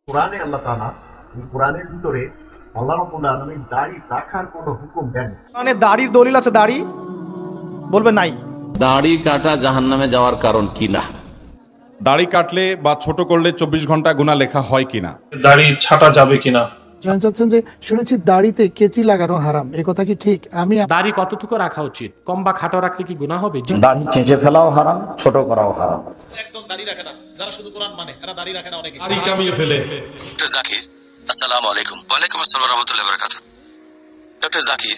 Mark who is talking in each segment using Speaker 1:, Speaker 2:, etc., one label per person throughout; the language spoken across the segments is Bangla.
Speaker 1: কোরআনে আল্লাহ তাআলা এই কোরআনের ভিতরে আল্লাহ রাব্বুল আলামিন দাড়ি রাখার কোনো হুকুম দেন।
Speaker 2: মানে দাড়ির দলিল আছে, দাড়ি বলবে নাই।
Speaker 3: দাড়ি কাটা জাহান্নামে যাওয়ার কারণ কি না?
Speaker 4: দাড়ি কাটলে বা ছোট করলে 24 ঘন্টা গুনাহ লেখা হয় কিনা?
Speaker 5: দাড়ি ছাটা যাবে কিনা?
Speaker 6: চাচ্ছেন যে শুনেছি দাড়িতে কেচি লাগানো হারাম, এ কথা কি ঠিক? আমি
Speaker 7: দাড়ি কতটুকু রাখা উচিত? কম বা খাটো রাখলে কি গুনাহ হবে?
Speaker 8: দাড়ি চেঁচে ফেলাও হারাম, ছোট করাও হারাম।
Speaker 9: একদম দাড়ি রাখে না, যারা শুধু কোরআন মানে এরা দাড়ি রাখে না। অনেকে
Speaker 5: দাড়ি কামিয়ে ফেলে।
Speaker 10: ডক্টর জাকির, আসসালামু আলাইকুম। ওয়ালাইকুম আসসালাম ওয়া রাহমাতুল্লাহি ওয়া বারাকাতুহু। ডক্টর জাকির,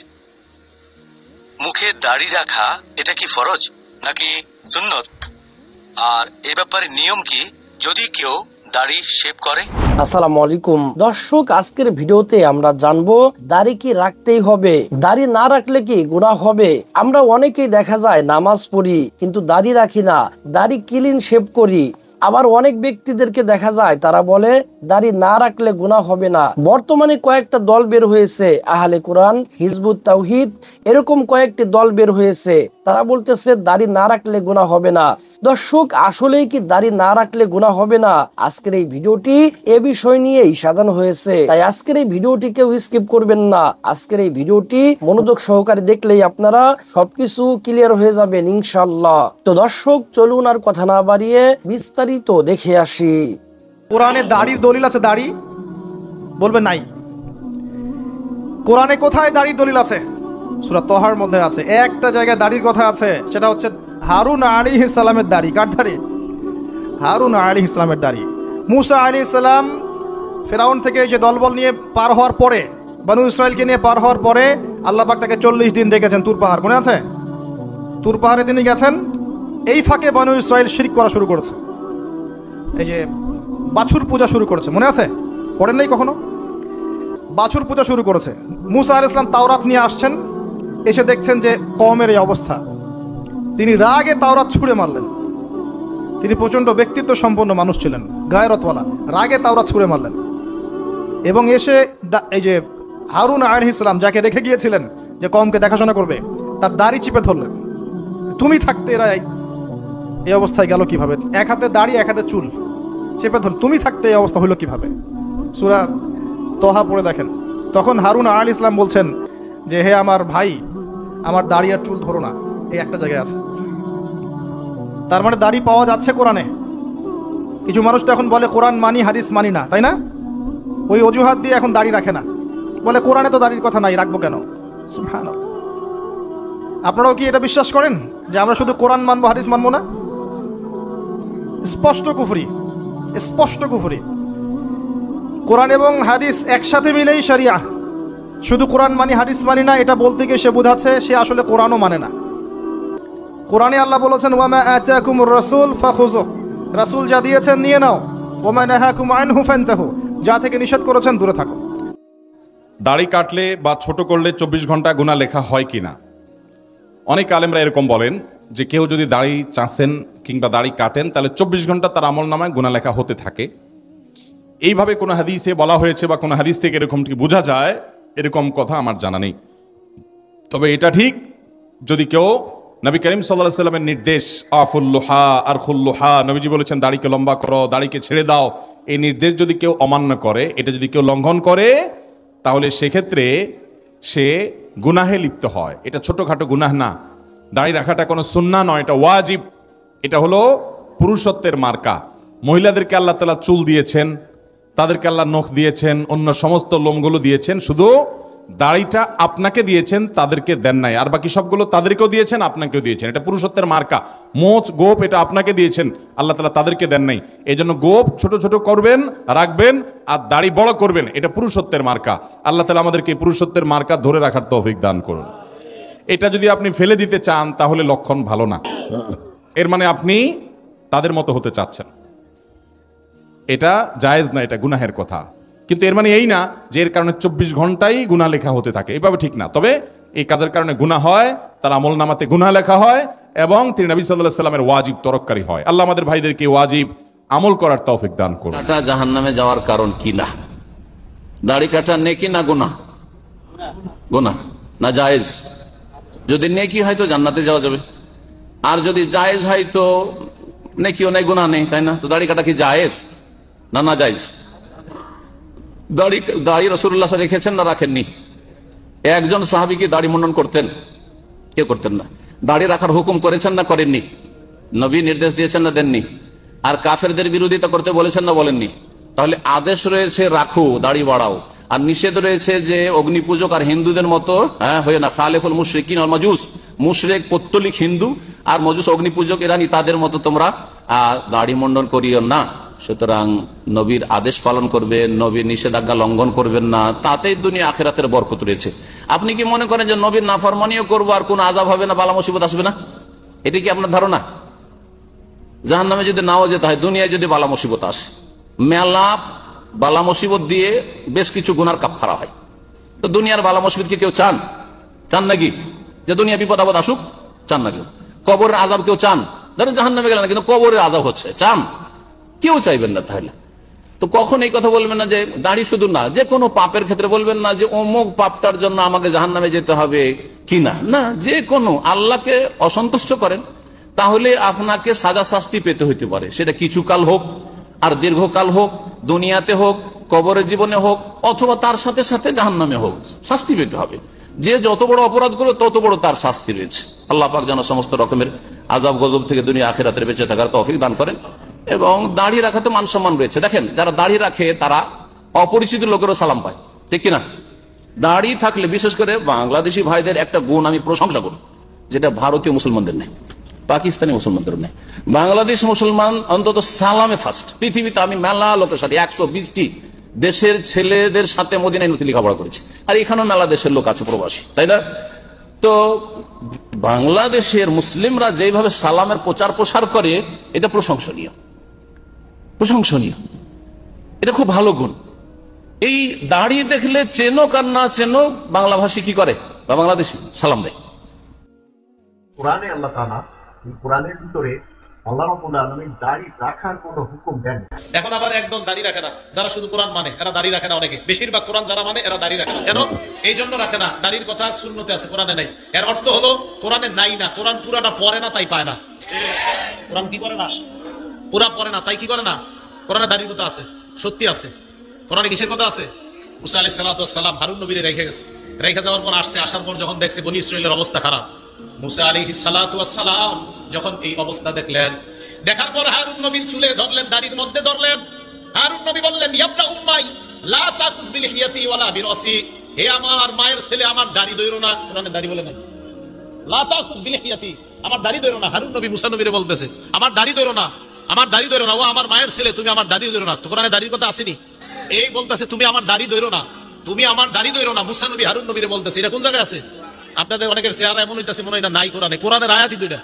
Speaker 10: মুখে দাড়ি রাখা এটা কি ফরজ নাকি সুন্নত? আর এই ব্যাপারে নিয়ম কি যদি কেউ দাড়ি শেভ করে?
Speaker 11: আসসালামু আলাইকুম দর্শক, আজকের ভিডিওতে আমরা জানবো দাড়ি কি রাখতেই হবে, দাড়ি না রাখলে কি গুনাহ হবে। আমরা অনেকেই দেখা যায় নামাজ পড়ি কিন্তু দাড়ি রাখি না, দাড়ি ক্লিন শেভ করি। আবার অনেক ব্যক্তিদেরকে দেখা যায় তারা বলে দাড়ি না রাখলে গুনাহ হবে না। বর্তমানে কয়েকটা দল বের হয়েছে, আহলে কোরআন, হিজবুত তাওহীদ, এরকম কয়েকটি দল বের হয়েছে। তারা বলতেছে দাড়ি না রাখলে গুনাহ হবে না। দর্শক, আসলেই কি দাড়ি না রাখলে গুনাহ হবে না? আজকের এই ভিডিওটি এ বিষয় নিয়েই সাজানো হয়েছে, তাই আজকের এই ভিডিওটি কেউ স্কিপ করবেন না। আজকের এই ভিডিওটি মনোযোগ সহকারে দেখলেই আপনারা সবকিছু ক্লিয়ার হয়ে যাবেন ইনশাআল্লাহ। তো দর্শক, চলুন আর কথা না বাড়িয়ে বিস্তারিত দেখে আসি।
Speaker 2: কোরআনে দাড়ির দলিল আছে, দাড়ি বলবে নাই। কোরআনে কোথায় দাড়ির দলিল আছে? সূরা তহার মধ্যে আছে। একটা জায়গায় দাড়ির কথা আছে, সেটা হচ্ছে হারুন আলাইহিস সালামের দাড়ি। কার দাড়ি? হারুন আলাইহিস সালামের দাড়ি। মুসা আলাইহিস সালাম ফেরাউন থেকে যে দলবল নিয়ে পার হওয়ার পরে, বনু ইসরায়েলকে নিয়ে পার হওয়ার পরে আল্লাহ পাক তাকে 40 দিন দেখেছেন তুর পাহাড়, মনে আছে? তুর পাহাড়ে তিনি গেছেন। এই ফাঁকে বনু ইসরায়েল শিরক করা শুরু করেছে, এই যে বাছুর পূজা শুরু করেছে, মনে আছে? পড়েন নাই কখনো? বাছুর পূজা শুরু করেছে। মুসা আলাইহিস সালাম তাওরাত নিয়ে আসছেন, এসে দেখছেন যে কওমের এই অবস্থা। তিনি রাগে তাওরাত ছুঁড়ে মারলেন। তিনি প্রচন্ড ব্যক্তিত্ব সম্পন্ন মানুষ ছিলেন, গায়রতওয়ালা। রাগে তাওরাত ছুঁড়ে মারলেন এবং এসে এই যে হারুন আলাইহিস সালাম যাকে রেখে গিয়েছিলেন যে কওমকে দেখাশোনা করবে, তার দাড়ি চিপে ধরলেন। তুমি থাকতে এরা এই অবস্থায় গেল কিভাবে? এক হাতে দাড়ি, এক হাতে চুল চেপে ধর, তুমি থাকতে এই অবস্থা হলো কিভাবে? সূরা তহা পড়ে দেখেন। তখন হারুন আলাইহিস সালাম বলছেন যে হে আমার ভাই, আমার দাড়ি আর চুল ধরো না, এই একটা জায়গায় আছে। তার মানে দাড়ি পাওয়া যাচ্ছে কোরআনে। কিছু মানুষ তো এখন বলে কোরআন মানি হাদিস মানি না, তাই না? ওই অজুহাত দিয়ে এখন দাড়ি রাখে না, বলে কোরআনে তো দাড়ির কথা নাই, রাখবো কেন? সুবহানাল্লাহ। আপনারাও কি এটা বিশ্বাস করেন যে আমরা শুধু কোরআন মানবো, হাদিস মানবো না? স্পষ্ট কুফরি, স্পষ্ট কুফরি। কোরআন এবং হাদিস একসাথে মিলেই শরিয়া। শুধু কোরআন মানি হাদিস মানি না এটা বলতে গিয়ে সে বোঝাচ্ছে সে আসলে কোরআনও মানে না। কোরআনে আল্লাহ বলেছেন ওয়ামা আতাকুমুর রাসূল ফাখুযুহু, রাসূল যা দিয়েছেন নিয়ে নাও। ওয়ামা নাহাকুম আনহু ফান্তাহু, যা থেকে নিষেধ করেছেন দূরে থাকো।
Speaker 4: দাড়ি কাটলে বা ছোট করলে 24 ঘন্টা গুনাহ লেখা হয় কিনা? অনেক আলেমরা এরকম বলেন যে কেউ যদি দাড়ি চাঁচেন কিংবা দাড়ি কাটেন তাহলে 24 ঘন্টা তার আমলনামায় গুনাহ লেখা হতে থাকে। এইভাবে কোনো হাদিসে বলা হয়েছে বা কোনো হাদিস থেকে এরকম বোঝা যায়, এরকম কথা আমার জানা নেই। তবে এটা ঠিক, যদি কেউ নবী করিম সাল্লাল্লাহু আলাইহি সাল্লামের নির্দেশ আফুল্লুহা আর খুল্লুহা, নবীজি বলেছেন দাড়িকে লম্বা করো, দাড়িকে ছেড়ে দাও, এই নির্দেশ যদি কেউ অমান্য করে, এটা যদি কেউ লঙ্ঘন করে, তাহলে সেক্ষেত্রে সে গুনাহে লিপ্ত হয়। এটা ছোটখাটো গুনাহ না। দাড়ি রাখাটা কোনো সুন্নাহ নয়, এটা ওয়াজিব। এটা হলো পুরুষত্বের মার্কা। মহিলাদেরকে আল্লাহ তাআলা চুল দিয়েছেন, তাদেরকে আল্লাহ নখ দিয়েছেন, অন্য সমস্ত লোমগুলো দিয়েছেন, শুধু দাড়িটা আপনাকে দিয়েছেন, তাদেরকে দেন নাই। আর বাকি সবগুলো তাদেরকেও দিয়েছেন, আপনাকেও দিয়েছেন। এটা পুরুষত্বের মার্কা। মোচ গোপ এটা আপনাকে দিয়েছেন, আল্লাহ তাআলা তাদেরকে দেন নাই। এই জন্য গোপ ছোট ছোট করবেন, রাখবেন, আর দাড়ি বড় করবেন, এটা পুরুষত্বের মার্কা। আল্লাহ তাআলা আমাদেরকে পুরুষত্বের মার্কা ধরে রাখার তৌফিক দান করুন। এটা যদি আপনি ফেলে দিতে চান তাহলে লক্ষণ ভালো না। এর মানে আপনি তাদের মতো হতে চাচ্ছেন, এটা জায়েজ না, এটা গুনাহের কথা। কিন্তু এর মানে এই না যে এর কারণে 24 ঘন্টাই গুনাহ লেখা হতে থাকে, এইভাবে ঠিক না। তবে এই কাজের কারণে গুনাহ হয়, তার আমলনামাতে গুনাহ লেখা হয় এবং তিনি নবী সাল্লাল্লাহু আলাইহি সাল্লামের ওয়াজিব তরককারী হয়। আল্লাহ আমাদের ভাইদেরকে ওয়াজিব আমল করার তৌফিক দান করুন।
Speaker 3: কাটা জাহান্নামে যাওয়ার কারণ কি না? দাড়ি কাটা নেকি না গুনাহ? গুনাহ না জায়েজ? যদি নেকি হয় তো জান্নাতে যাওয়া যাবে, আর যদি জায়েজ হয় তো নেকিও নেই গুনাহ নেই, তাই না? তো দাড়ি কাটা কি জায়েজ না না জায়েজ? দাড়ি রাসূলুল্লাহ রেখেছেন না রাখেননি? একজন সাহাবী কি দাড়ি মুন্ডন করতেন? কেউ করতেন না। দাড়ি রাখার হুকুম করেছেন না করেননি? নবী নির্দেশ দিয়েছেন না দেননি? আর কাফেরদের বিরোধিতা করতে বলেছেন না বলেননি? তাহলে আদেশ রয়েছে রাখো, দাড়ি বাড়াও, আর নিষেধ রয়েছে যে অগ্নি পূজক আর হিন্দুদের মতো হয়ে না, খালেফুল মুশরিকিন ওয়াল মাজুস, মুশরিক পৌত্তলিক হিন্দু আর মজুস অগ্নি পূজক ইরানি তাদের মতো তোমরা দাড়ি মুন্ডন করিও না। সুতরাং নবীর আদেশ পালন করবে, নবীর নিষেধাজ্ঞা লঙ্ঘন করবেন না, তাতেই দুনিয়া আখিরাতের বরকত রয়েছে। আপনি কি মনে করেন যে নবীর নাফরমানিও করবো আর কোন আযাব হবে না, বালা মুসিবত আসবে না? এটি কি আপনার ধারণা? জাহান্নামে যদি নাও যেতে হয়, দুনিয়ায় যদি বালা মুসিবত আসে, মেলা বালা মুসিবত দিয়ে বেশ কিছু গুনার কাফারা হয়। তো দুনিয়ার বালা মুসিবত কি কেউ চান? চান নাকি যে দুনিয়া বিপদ আপদ আসুক? চান না কেউ। কবরের আযাব কেউ চান? ধরেন জাহান্নামে গেলেন কিন্তু কবরের আযাব হচ্ছে, চান? কেউ চাইবেন না। তাহলে তো কখন এই কথা বলবেন না যে দাড়ি শুধু না, যে কোনো পাপের ক্ষেত্রে বলবেন না যে অমুক পাপটার জন্য আমাকে জাহান্নামে যেতে হবে কিনা, না, যে কোনো আল্লাহকে অসন্তুষ্ট করেন তাহলে আপনাকে সাজা শাস্তি পেতে হইতে পারে, সেটা কিছুকাল হোক আর দীর্ঘকাল হোক, দুনিয়াতে হোক, কবরের জীবনে হোক, অথবা তার সাথে সাথে জাহান্নামে হোক, শাস্তি পেতে হবে। যে যত বড় অপরাধ করবে তত বড় তার শাস্তি রয়েছে। আল্লাহ পাক যেন সমস্ত রকমের আযাব গজব থেকে দুনিয়া আখিরাতে বেঁচে থাকার তৌফিক দান করেন। এবং দাড়ি রাখাতে মান সম্মান রয়েছে। দেখেন, যারা দাড়ি রাখে তারা অপরিচিত লোকেরও সালাম পায়, ঠিক কিনা? দাড়ি থাকলে বিশেষ করে বাংলাদেশি ভাইদের একটা গুণ আমি প্রশংসা করি, যেটা ভারতীয় মুসলমানদের নেই, পাকিস্তানি মুসলমানদের নেই। বাংলাদেশ মুসলমান অন্তত সালামে ফার্স্ট। পৃথিবীতে আমি মেলা লোকের সাথে 120টি দেশের ছেলেদের সাথে মদিনায় নথি লেখাপড়া করেছি, আর এখানেও মেলা দেশের লোক আছে প্রবাসী, তাই না? তো বাংলাদেশের মুসলিমরা যেভাবে সালামের প্রচার প্রসার করে, এটা প্রশংসনীয়, প্রশংসনীয়, এটা খুব ভালো গুণ। এই দাড়ি দেখলে চেনো আর না চেনো, বাংলা ভাষী কি করে বা বাংলাদেশী সালাম দেয়।
Speaker 1: কোরআনে আল্লাহ তাআলা কোরআনের ভিতরে আল্লাহ রাব্বুল আলামিন দাড়ি রাখার কোনো হুকুম দেন।
Speaker 9: এখন আবার একদল দাড়ি রাখে না, যারা শুধু কোরআন মানে এরা দাড়ি রাখে না। অনেকে, বেশিরভাগ কোরআন যারা মানে এরা দাড়ি রাখে না। কেন? এই জন্য রাখে না, দাড়ির কথা সুন্নতে আছে, কোরআনে নাই। এর অর্থ হলো কোরআনে নাই না, কোরআন পুরাটা পড়ে না, তাই পায় না। কোরআন কি করে না? পুরা পড়ে না, তাই কি করে না? কোরআনে দাড়ির কথা আছে, সত্যি আছে। কোরআনে কিসের কথা আছে? মুসা আলাইহিস সালাতু ওয়াস সালাম হারুন নবীরে রেখে গেছে, রেখে যাওয়ার পর আসছে, আসার পর যখন দেখছে বনী ইসরাইলের অবস্থা খারাপ, মুসা আলাইহিস সালাতু ওয়াস সালাম যখন এই অবস্থা দেখলেন, দেখার পর হারুন নবীর চুলে ধরলেন, দাড়ির মধ্যে ধরলেন। হারুন নবী বললেন, ইয়া উম্মাই লা তাখুজ বিলিহিয়াতি ওয়ালা বিরাসি, হে আমার মায়ের ছেলে, আমার দাড়ি ধইরো না। কোরআনে দাড়ি বলে নাই, লা তাখুজ বিলিহিয়াতি, আমার দাড়ি ধইরো না। হারুন নবী মুসা নবীরে বলতেছে, আমার দাড়ি ধইরো না, আমার দাড়ি ধইরো না, ও আমার মায়ের ছেলে, তুমি আমার দাড়ি ধইরো না। তো কোরআনে দাড়ির কথা আসেনি? এই বলতেছে তুমি আমার দাড়ি ধইরো না, তুমি আমার দাড়ি ধইরো না। মুসা নবী হারুন নবীরে বলতেছে, এটা কোন জায়গায় আছে? আপনাদের অনেকের চেহারা এমন হইতাছে মনে হয় না নাই কোরআনে। কোরআনের আয়াতই দুইটা,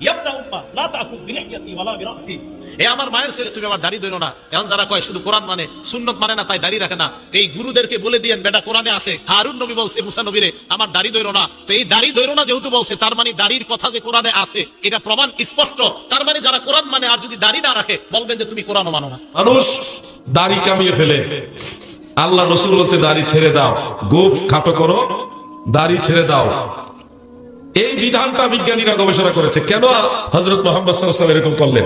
Speaker 9: ইয়াবনা উম্মা লা তাখুজ বিলিহিয়াতি ওয়ালা বিরাসি, হে আমার মায়ের ছেলে, তুমি আমার দাড়ি ধইরো না। এখন যারা কয় শুধু কোরআন মানে, সুন্নত মানে না, তাই দাড়ি রাখে না, এই গুরুদেরকে বলে দিয়েন, বেটা কোরআনে আছে হারুন নবী বলছে মুসা নবীরে আমার দাড়ি ধইরো না। তো এই দাড়ি ধইরো না যেহেতু বলছে, তার মানে দাড়ির কথা যে কোরআনে আছে এটা প্রমাণ স্পষ্ট। তার মানে যারা কোরআন মানে আর যদি দাড়ি না রাখে, বলবেন যে তুমি কোরআনও মানো না।
Speaker 5: মানুষ দাড়ি কামিয়ে ফেলে, আল্লাহ রাসূল বলছে দাড়ি ছেড়ে দাও, গোঁফ খাটো করো, দাড়ি ছেড়ে দাও। এই বিধানটা বিজ্ঞানীরা গবেষণা করেছে। কেন হযরত মুহাম্মদ সাল্লাল্লাহু আলাইহি ওয়াসাল্লাম এরকম করলেন?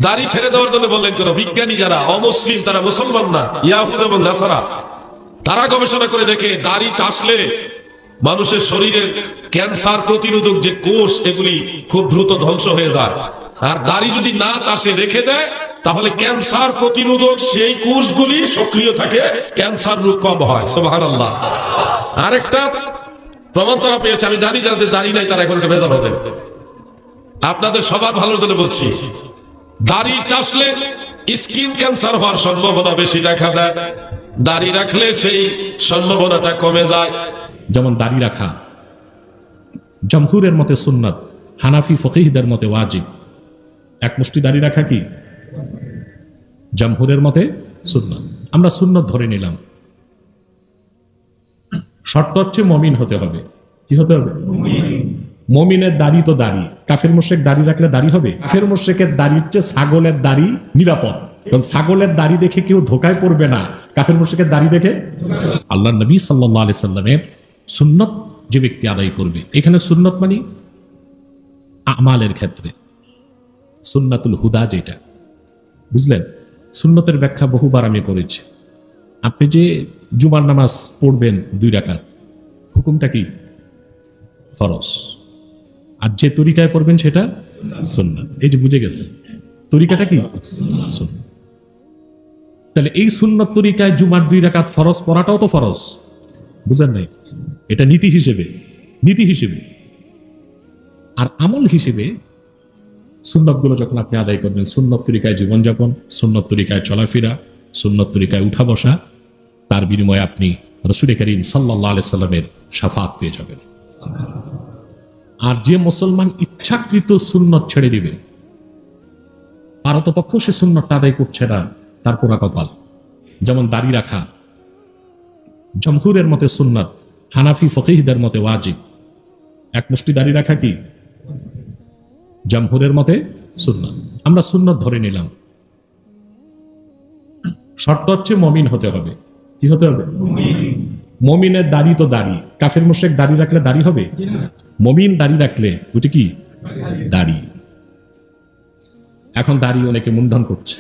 Speaker 5: দাড়ি ছেড়ে দেওয়ার জন্য বললেন কেন? বিজ্ঞানী যারা অমুসলিম, তারা মুসলমান না, ইয়াহুদ এবং নাসারা, তারা গবেষণা করে দেখে দাড়ি চাষলে মানুষের শরীরের ক্যান্সার প্রতিরোধক যে কোষ, এগুলি খুব দ্রুত ধ্বংস হয়ে যায়। আর দাড়ি যদি না চাষে রেখে দেয়, তাহলে ক্যান্সার প্রতিরোধক সেই কোষগুলি সক্রিয় থাকে, ক্যান্সার রোগ কম হয়। সুবহানাল্লাহ। আরেকটা প্রমাণ তারা পেয়েছে, আমি জানি যাদের দাড়ি নাই তারা এখন ভেজাল হবে। আপনাদের সবার ভালোর জন্য বলছি, দাড়ি চাষলে স্কিন ক্যান্সার হওয়ার সম্ভাবনা বেশি দেখা দেয়, দাড়ি রাখলে সেই সম্ভাবনাটা কমে যায়।
Speaker 7: যেমন দাড়ি রাখা জমহুরের মতে সুন্নাত, হানাফি ফকিহদের মতে ওয়াজিব। এক মুষ্টি দাড়ি রাখা কি? জমহুরের মতে সুন্নাত, আমরা সুন্নাত ধরে নিলাম। শর্ত হচ্ছে মমিন হতে হবে। কি হতে হবে? মমিনের দাড়ি তো দাড়ি। কাফের মুশরিক দাড়ি রাখলে দাড়ি হবে? কাফের মুশরিকের দাড়ির চেয়ে ছাগলের দাড়ি নিরাপদ, কারণ ছাগলের দাড়ি দেখে কেউ ধোকায় পড়বে না কাফের মুশরিকের দাড়ি দেখে। আল্লাহ নবী সাল্লাল্লাহু আলাইহি সাল্লামের সুন্নত যে ব্যক্তি আদায় করবে, এখানে সুন্নত মানে আমালের ক্ষেত্রে সুন্নাতুল হুদা, যেটা বুঝলেন। সুন্নতের ব্যাখ্যা বহুবার আমি করেছি। আপনি যে জুমার নামাজ পড়বেন 2 রাকাত, হুকুমটা কি? ফরজ। আর যে তরিকায় পড়বেন সেটা সুন্নাত। এই যে বুঝে গেছে, তরিকাটা কি? সুন্নাত। তাহলে এই সুন্নাত তরিকায় জুমার 2 রাকাত ফরজ পড়াটাও তো ফরজ, বুঝেন নাই? এটা নীতি হিসেবে। আর আমল হিসেবে সুন্নতগুলো যখন আপনি আদায় করবেন, সুন্নত তরিকায় জীবনযাপন, সুন্নত তরিকায় চলাফেরা, সুন্নত তরিকায় উঠা বসা, তার বিনিময়ে আপনি রাসূল করিম সাল্লাল্লাহু আলাইহি সাল্লামের শাফাত পেয়ে যাবেন। আর যে মুসলমান ইচ্ছাকৃত সুন্নত ছেড়ে দিবে, পারতপক্ষ সে সুন্নতটা আদায় করছে না, তার পোড়া কপাল। যেমন দাড়ি রাখা জমহুরের মতে সুন্নাত, হানাফি ফকিহদের মতে ওয়াজিব। এক মুষ্টি দাড়ি রাখা কি? জমহুরের মতে সুন্নাত। আমরা সুন্নত ধরে নিলাম। শর্ত হচ্ছে মমিন হতে হবে। কি হতে হবে? মমিনের দাড়ি তো দাড়ি। কাফের মুশরিক দাড়ি রাখলে দাড়ি হবে? মমিন দাড়ি রাখলে ওটা কি? দাড়ি। এখন দাড়ি অনেকে মুন্ডন করছে,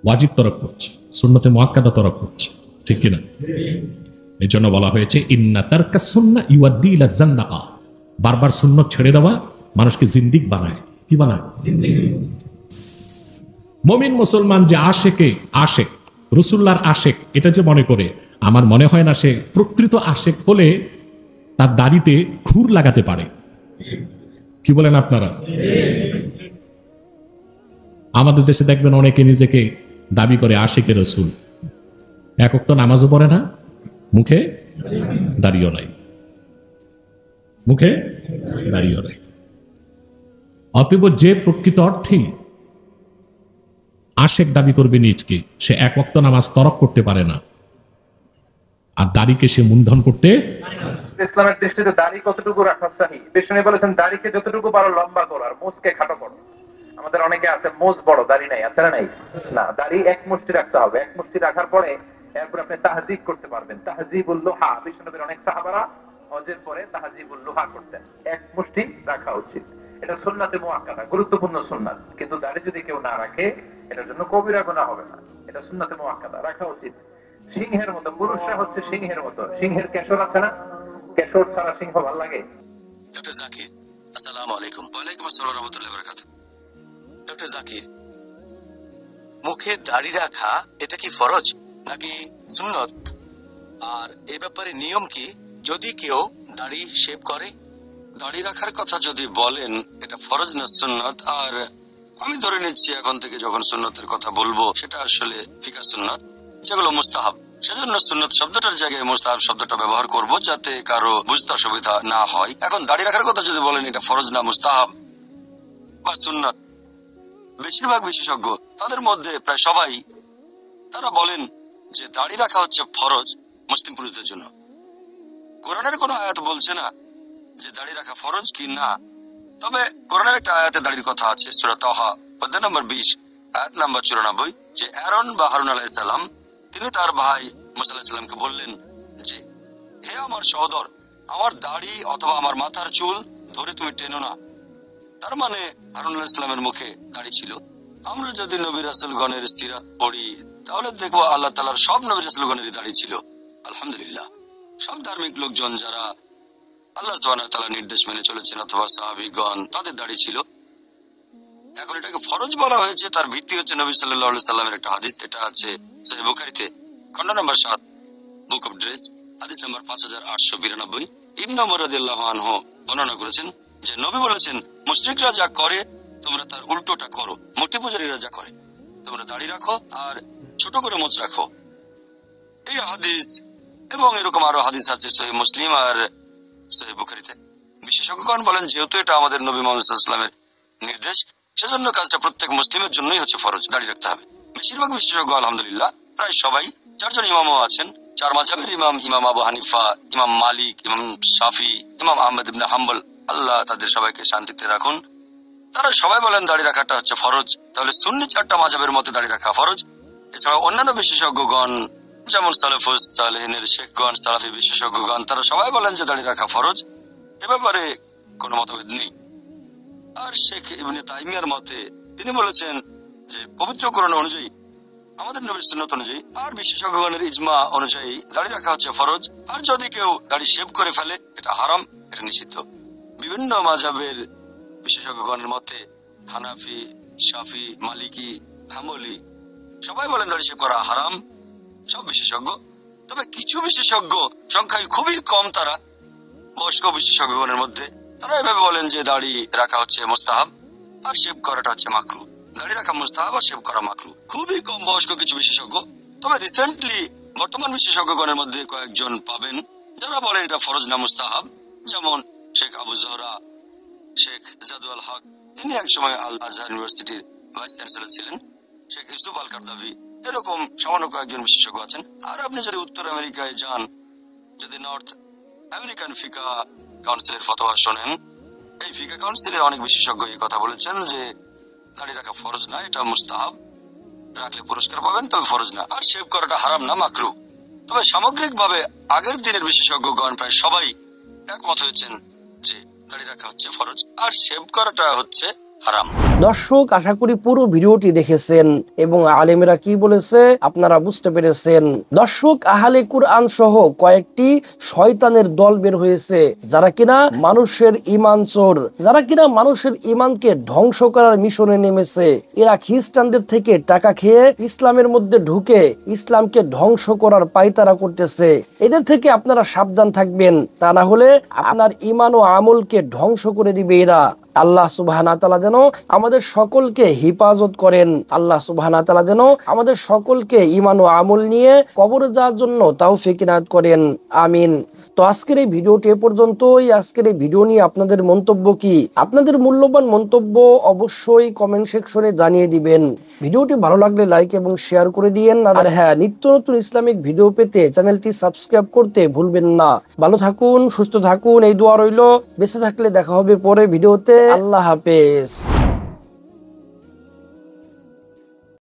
Speaker 7: ওয়াজিব তরক করছে, সুন্নতে মুআক্কাদা তরক করছে, ঠিক কিনা? এই জন্য বলা হয়েছে ইন্না তারকা সুন্নাহ ইউআদ্দি ইলা জান্নাকা। বারবার সুন্নত ছেড়ে দেওয়া মানুষকে জিন্দিক বানায়। কি বানায়? মুমিন মুসলমান যে আশেক, রাসূলুল্লাহর আশেক, এটা যে মনে করে, আমার মনে হয় না সে প্রকৃত আশেক হলে তার দাড়িতে খুর লাগাতে পারে। কি বলেন আপনারা? আমাদের দেশে দেখবেন অনেকে নিজেকে দাবি করে আশেকে রাসূল, এক ওয়াক্ত নামাজও পড়ে না, মুখে দাড়িও নাই, অতএব যে প্রকৃত অর্থেই আশেক দাবি করবে নিজকে, সে এক ওয়াক্ত নামাজ তরক করতে পারে না, আর দাড়িকে সে মুন্ডন করতে।
Speaker 2: ইসলামের দৃষ্টিতে দাড়ি কতটুকু রাখা সহি? বিষ্ণু বলেছেন দাড়িকে যতটুকু পারো লম্বা করো, আর মোজকে খাটো করো। আমাদের অনেকে আছে মোজ বড়, দাড়ি নাই, আছে না? নাই না, দাড়ি এক মুষ্টি রাখতে হবে। এক মুষ্টি রাখার পরে এরপর আপনি তাহজিব করতে পারবেন। তাহজিবুল লুহা, বিষ্ণুনবীর অনেক সাহাবারা হজের পরে তাহজিবুল লুহা করতেন। এক মুষ্টি রাখা উচিত। এটা সুন্নাতে মুআক্কাদা, গুরুত্বপূর্ণ সুন্নাত। কিন্তু দাড়ি যদি কেউ না রাখে, এটার জন্য কবিরা গুনাহ হবে না। এটা সুন্নাতে মুআক্কাদা, রাখা উচিত। সিংহের মতো, পুরুষরা হচ্ছে সিংহের মতো। সিংহের কেশর আছে না? কেশর ছাড়া সিংহ ভালো লাগে?
Speaker 10: ডক্টর জাকির, আসসালামু আলাইকুম। ওয়ালাইকুম আসসালাম ওয়া রাহমাতুল্লাহি ওয়া বারাকাতুহু। ডক্টর জাকির, মুখে দাড়ি রাখা এটা কি ফরজ নাকি সুন্নত? আর এই ব্যাপারে নিয়ম কি যদি কেউ দাড়ি শেভ করে?
Speaker 12: দাড়ি রাখার কথা যদি বলেন, এটা ফরজ না সুন্নত? আর আমি ধরে নিচ্ছি এখন থেকে যখন সুন্নতের কথা বলবো, সেটা আসলে ফিকা সুন্নত, যেগুলো মুস্তাহাব। সেজন্য সুন্নত শব্দটার জায়গায় মুস্তাহাব শব্দটা ব্যবহার করব, যাতে কারো বুঝতে অসুবিধা না হয়। এখন দাড়ি রাখার কথা যদি বলেন, এটা ফরজ না মুস্তাহাব বা সুন্নত, বেশিরভাগ বিশেষজ্ঞ, তাদের মধ্যে প্রায় সবাই, তারা বলেন যে দাড়ি রাখা হচ্ছে ফরজ মুসলিম পুরুষদের জন্য। কোরআনের কোনো আয়াত বলছে না যে দাড়ি রাখা ফরজ কি না। তবে কোরআনের একটা আয়াতে দাড়ির কথা আছে, সূরা তাহা অধ্যায় নম্বর 20 আয়াত নম্বর 94, যে আরন বা হারুন আলাইহিস সালাম তিনি তার ভাই মুসা আলাইহিস সালামকে বললেন যে, হে আমার সহোদর, আমার দাড়ি অথবা আমার মাথার চুল ধরে তুমি টেনো না। তার মানে হারুন আলাইহিস সালামের মুখে দাড়ি ছিল। আমরা যদি নবী রাসূলগণের সিরাত পড়ি, তাহলে দেখবো আল্লাহ তাআলার সব নবী রাসূলগণেরই দাড়ি ছিল। আলহামদুলিল্লাহ, সব ধার্মিক লোকজন যারা আল্লাহ সুবহানাহু ওয়া তাআলার নির্দেশ মেনে চলেছেন, অথবা সাহাবীগণ, তাদের দাড়ি ছিল। এখন এটাকে ফরজ বলা হয়েছে, তার ভিত্তি হচ্ছে নবী সাল্লাল্লাহু আলাইহি সাল্লামের একটা হাদিস। এটা আছে সহিহ বুখারীতে, খণ্ড নম্বর 7, বুক অফ ড্রেস, হাদিস নম্বর 5892। ইবনে ওমর রাদিয়াল্লাহু আনহু বর্ণনা করেছেন যে নবী বলেছেন, মুশরিকরা যা করে তোমরা তার উল্টোটা করো, মূর্তি পূজারীরা যা করে তোমরা দাড়ি রাখো আর ছোট করে মোচ রাখো। এই হাদিস এবং এরকম আরো হাদিস আছে সহিহ মুসলিম আর সহিহ বুখারীতে। বিশেষজ্ঞগণ বলেন, যেহেতু এটা আমাদের নবী মুহাম্মদ সাল্লাল্লাহু আলাইহি ওয়াসাল্লামের নির্দেশ, সেজন্য কাজটা প্রত্যেক মুসলিমের জন্যই হচ্ছে ফরজ, দাড়ি রাখতে হবে। বেশিরভাগ বিশেষজ্ঞ, আলহামদুলিল্লাহ, প্রায় সবাই, 4 জন ইমামও আছেন, 4 মাযহাবের ইমাম, ইমাম আবু হানিফা, ইমাম মালিক, ইমাম শাফি, ইমাম আহমদ ইবনে হাম্বল, আল্লাহ তাদের সবাইকে শান্তিতে রাখুন, তারা সবাই বলেন দাড়ি রাখাটা হচ্ছে ফরজ। তাহলে সুন্নি 4টা মাযহাবের মতে দাড়ি রাখা ফরজ। এছাড়া অন্যান্য বিশেষজ্ঞগণ, যেমন সালেফুস সালেহিনের শেখগণ, সালাফি বিশেষজ্ঞগণ, তারা সবাই বলেন যে দাড়ি রাখা ফরজ। এ ব্যাপারে কোনো মতভেদ নেই। আর শেখ ইবনে তাইমিয়ার মতে তিনি বলেছেন যে পবিত্র কোরআন অনুযায়ী আমাদের নবীর সুন্নত অনুযায়ী আর বিশেষজ্ঞগণের ইজমা অনুযায়ী দাড়ি রাখা হচ্ছে ফরজ। আর যদি কেউ দাড়ি শেভ করে ফেলে এটা হারাম, এটা নিষিদ্ধ। বিভিন্ন মাযহাবের বিশেষজ্ঞগণের মতে হানাফি, শাফি, মালিকি, হাম্বলি সবাই বলেন দাড়ি শেভ করা হারাম, সব বিশেষজ্ঞ। তবে কিছু বিশেষজ্ঞ, সংখ্যায় খুবই কম তারা, বয়স্ক বিশেষজ্ঞগণের মধ্যে, তারা এভাবে বলেন যে দাড়ি রাখা হচ্ছে মুস্তাহাব আর শেভ করাটা হচ্ছে মাকরু। দাড়ি রাখা মুস্তাহাব আর শেভ করা মাকরু। খুবই কম বয়স্ক কিছু বিশেষজ্ঞ। তবে রিসেন্টলি বর্তমান বিশেষজ্ঞগণের মধ্যে কয়েকজন পাবেন যারা বলেন এটা ফরজ না মুস্তাহাব, যেমন শেখ আবু জহরা, শেখ জাদুয়াল হক, তিনি একসময় আল আজহার ইউনিভার্সিটির ভাইস চ্যান্সেলর ছিলেন, শেখ ইউসুফ আল কারদাভি, এরকম সামান্য কয়েকজন বিশেষজ্ঞ আছেন। আর আপনি যদি উত্তর আমেরিকায় যান, যদি নর্থ আমেরিকান ফিকা কাউন্সিলের ফতোয়া শোনেন, এই ফিকা কাউন্সিলের অনেক বিশেষজ্ঞ এই কথা বলেছেন যে দাড়ি রাখা ফরজ না, এটা মুস্তাহাব, রাখলে পুরস্কার পাবেন, তবে ফরজ না। আর শেভ করাটা হারাম না, মাকরু। তবে সামগ্রিকভাবে আগের দিনের বিশেষজ্ঞগণ প্রায় সবাই একমত হয়েছেন যে দাড়ি রাখা হচ্ছে ফরজ আর শেভ করাটা হচ্ছে হারাম।
Speaker 11: দর্শক, আশা করি পুরো ভিডিওটি দেখেছেন এবং আলেমেরা কি বলেছে আপনারা বুঝতে পেরেছেন। দর্শক, আহলে কুরআন সহ কয়েকটি শয়তানের দল বের হয়েছে যারা কিনা মানুষের ঈমান চোর, যারা কিনা মানুষের ঈমানকে ধ্বংস করার মিশনে নেমেছে। এরা খ্রিস্টানদের থেকে টাকা খেয়ে ইসলামের মধ্যে ঢুকে ইসলামকে ধ্বংস করার পায়তারা করতেছে। এদের থেকে আপনারা সাবধান থাকবেন, তা না হলে আপনার ঈমান ও আমলকে ধ্বংস করে দিবে এরা। আল্লাহ সুবহানাহু ওয়া তাআলা যেন আমাদের সকলকে হিফাজত করেন। আল্লাহ সুবহানাহু ওয়া তাআলা যেন আমাদের সকলকে ঈমান ও আমল নিয়ে কবরে যাওয়ার জন্য তৌফিক ইনায়াত করেন, আমিন। তো আজকের এই ভিডিওটি এ পর্যন্তই। আজকের এই ভিডিও নিয়ে আপনাদের মন্তব্য কি? আপনাদের মূল্যবান মন্তব্য অবশ্যই কমেন্ট সেকশনে জানিয়ে দিবেন। ভিডিওটি ভালো লাগলে লাইক এবং শেয়ার করে দিয়েন। আর হ্যাঁ, নিত্য নতুন ইসলামিক ভিডিও পেতে চ্যানেলটি সাবস্ক্রাইব করতে ভুলবেন না। ভালো থাকুন, সুস্থ থাকুন, এই দোয়া রইল। বেঁচে থাকলে দেখা হবে পরে ভিডিওতে। আল্লাহ হাফেজ।